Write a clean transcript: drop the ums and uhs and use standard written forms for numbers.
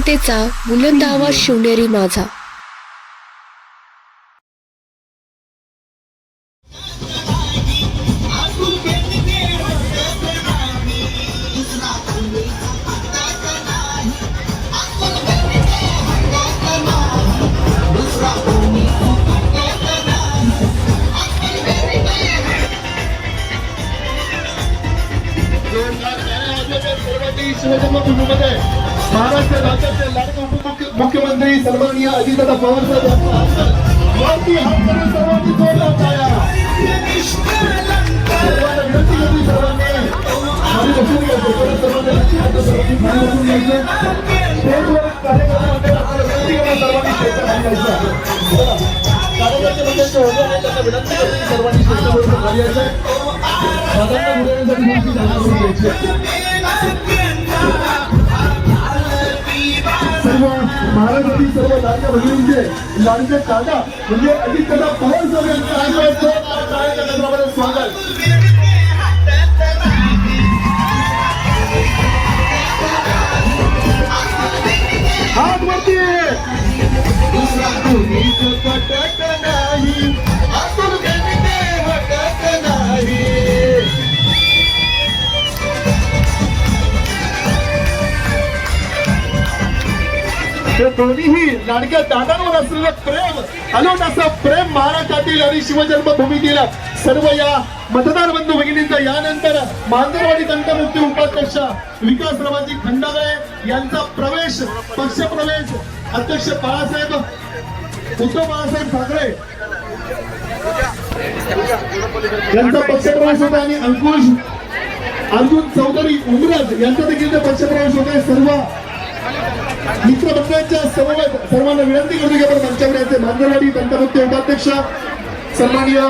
जनतेचा बुलंद आवाज शिवनेरी माझा. शिवजन्मभूमीमध्ये महाराष्ट्र राज्याचे लाडके उपमुख्यमंत्री सन्माननीय अजितदादा पवार साहेब वरती हात करून सर्वांनी जोरदार टाळ्या. सर्वांना विनंती करते सर्वांनी खाली बसून घ्यायचं. सर्वांनी खाली बसून घ्यायचं. स्टेजवर कार्यक्रम आपल्याला विनंती करा सर्वांनी स्टेजवर खाली यायचं. कार्यकर्ते मंडळीचे होते आहेत त्यांना विनंती करते सर्वांनी स्टेजवर खाली यायचं. दादांना बोलण्यासाठी जागा करून घ्यायची. सर्व महाराष्ट्रातील सर्व लाडक्या भगिनींचे लाडके दादा म्हणजे अजितदादा पवार साहेब यांचं कार्यक्रमामध्ये स्वागत. हात वरती. दुसरा कोणीच पटत नाही, आपण गणिते हटत नाही. ते दोन्हीही लाडक्या दादांवर असलेलं प्रेम अलोट असं प्रेम महाराष्ट्रातील आणि शिवजन्मभूमीतील सर्व या मतदार बंधू भगिनींचा यानंतर मांजरवाडी तंटमुक्ती उपाध्यक्ष विकासरावांची खंडागळे यांचा प्रवेश पक्षप्रवेश अध्यक्ष बाळासाहेब उद्धव बाळासाहेब ठाकरे यांचा पक्षप्रवेश होता आणि अंकुश अर्जुन चौधरी उमरज यांचा देखील पक्षप्रवेश होता. सर्व मित्र मंडळांच्या समवेत सर्वांना विनंती करतो की आपण मंचावर यायचे. मांजरवाडी तंटमुक्ती उपाध्यक्ष सन्माननीय